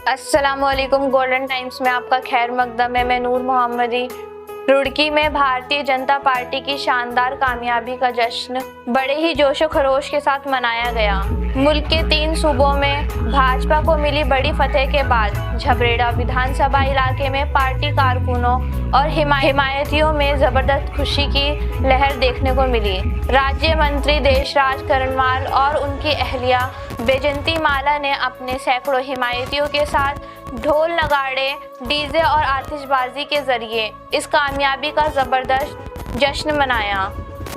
अस्सलामुअलैकुम। Golden times में आपका खैर मकदम है। मैं नूर मोहम्मदी। रुड़की में भारतीय जनता पार्टी की शानदार कामयाबी का जश्न बड़े ही जोशो खरोश के साथ मनाया गया। मुल्क के 3 सूबों में भाजपा को मिली बड़ी फतेह के बाद झबरेड़ा विधानसभा इलाके में पार्टी कारकुनों और हिमायतियों में जबरदस्त खुशी की लहर देखने को मिली। राज्य मंत्री देशराज करनवाल और उनकी अहलिया बैजंती माला ने अपने सैकड़ों हिमायतियों के साथ ढोल नगाड़े, डीजे और आतिशबाजी के जरिए इस कामयाबी का जबरदस्त जश्न मनाया।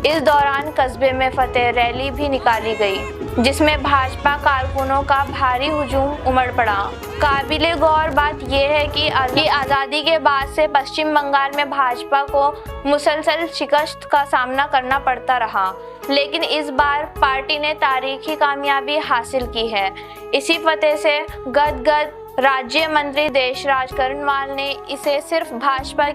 इस दौरान कस्बे में फतेह रैली भी निकाली गई, जिसमें भाजपा कारकुनों का भारी हुजूम उमड़ पड़ा। काबिले गौर बात यह है कि आज़ादी के बाद से पश्चिम बंगाल में भाजपा को मुसलसल शिकस्त का सामना करना पड़ता रहा, लेकिन इस बार पार्टी ने तारीखी कामयाबी हासिल की है। इसी फतेह से गदगद राज्य मंत्री देशराज करनवाल ने इसे सिर्फ भाजपा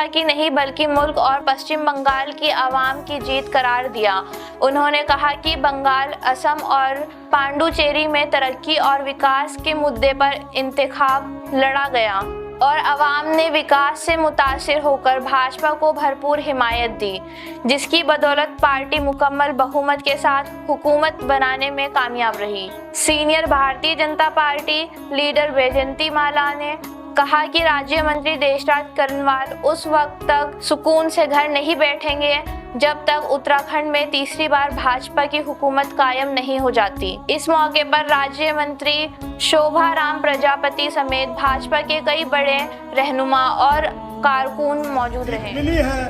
की नहीं बल्कि मुल्क और पश्चिम बंगाल की आवाम की जीत करार दिया। उन्होंने कहा कि बंगाल, असम और पांडुचेरी में तरक्की और विकास के मुद्दे पर इंतखाब लड़ा गया और आवाम ने विकास से मुतासिर होकर भाजपा को भरपूर हिमायत दी, जिसकी बदौलत पार्टी मुकम्मल बहुमत के साथ हुकूमत बनाने में कामयाब रही। Senior Bharatiya Janata party leader Baijanti माला ने कहा कि राज्य मंत्री देशराज करनवाल उस वक्त तक सुकून से घर नहीं बैठेंगे जब तक उत्तराखंड में तीसरी बार भाजपा की हुकूमत कायम नहीं हो जाती। इस मौके पर राज्य मंत्री शोभा राम प्रजापति समेत भाजपा के कई बड़े रहनुमा और कारकुन मौजूद रहे। मिली है,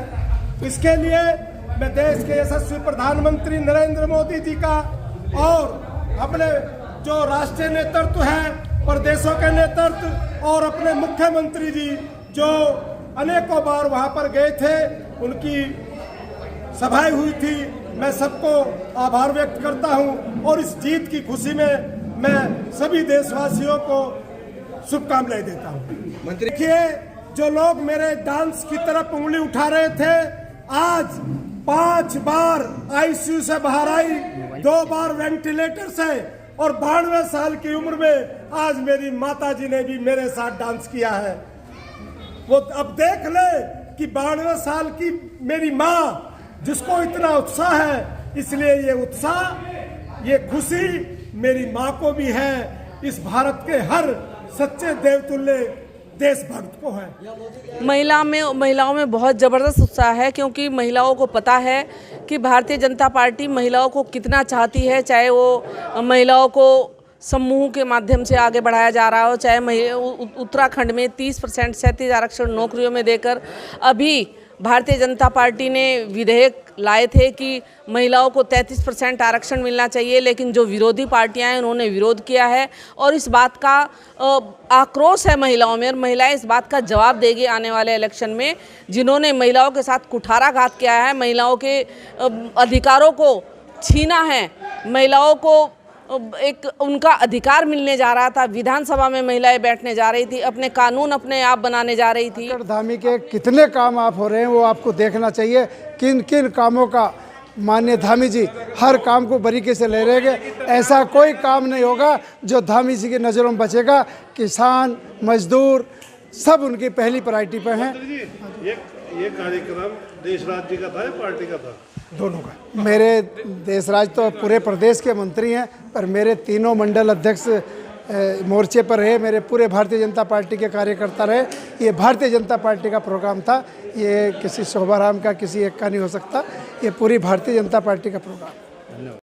इसके लिए मैं देश के यशस्वी प्रधानमंत्री नरेंद्र मोदी जी का और अपने जो राष्ट्रीय नेतृत्व है, प्रदेशों के नेतृत्व और अपने मुख्यमंत्री जी जो अनेकों बार वहां पर गए थे, उनकी सभाएं हुई थी, मैं सबको आभार व्यक्त करता हूं और इस जीत की खुशी में मैं सभी देशवासियों को शुभकामनाएं देता हूं। मंत्री देखिए, जो लोग मेरे डांस की तरफ उंगली उठा रहे थे, आज 5 बार आईसीयू से बाहर आई, 2 बार वेंटिलेटर से और 92 साल की उम्र में आज मेरी माता जी ने भी मेरे साथ डांस किया है। वो अब देख ले कि 92 साल की मेरी माँ, जिसको इतना उत्साह है, इसलिए ये उत्साह, ये खुशी मेरी माँ को भी है, इस भारत के हर सच्चे देवतुल्य देशभक्त को है। महिलाओं में बहुत ज़बरदस्त उत्साह है, क्योंकि महिलाओं को पता है कि भारतीय जनता पार्टी महिलाओं को कितना चाहती है। चाहे वो महिलाओं को समूह के माध्यम से आगे बढ़ाया जा रहा हो, चाहे उत्तराखंड में 30% 37 आरक्षण नौकरियों में देकर अभी भारतीय जनता पार्टी ने विधेयक लाए थे कि महिलाओं को 33% आरक्षण मिलना चाहिए, लेकिन जो विरोधी पार्टियां हैं उन्होंने विरोध किया है और इस बात का आक्रोश है महिलाओं में, और महिलाएं इस बात का जवाब देगी आने वाले इलेक्शन में। जिन्होंने महिलाओं के साथ कुठाराघात किया है, महिलाओं के अधिकारों को छीना है, महिलाओं को एक उनका अधिकार मिलने जा रहा था, विधानसभा में महिलाएं बैठने जा रही थी, अपने कानून अपने आप बनाने जा रही थी। धामी के कितने काम आप हो रहे हैं वो आपको देखना चाहिए। किन किन कामों का माननीय धामी जी हर काम को बारीकी से ले रहे हैं। ऐसा कोई काम नहीं होगा जो धामी जी की नज़रों में बचेगा। किसान, मजदूर सब उनकी पहली प्रायोरिटी पर हैं। ये कार्यक्रम देशराज जी का था या पार्टी का था? दोनों का। मेरे देशराज तो पूरे प्रदेश के मंत्री हैं, पर मेरे तीनों मंडल अध्यक्ष मोर्चे पर रहे, मेरे पूरे भारतीय जनता पार्टी के कार्यकर्ता रहे। ये भारतीय जनता पार्टी का प्रोग्राम था, ये किसी शोभा राम का, किसी एक का नहीं हो सकता। ये पूरी भारतीय जनता पार्टी का प्रोग्राम।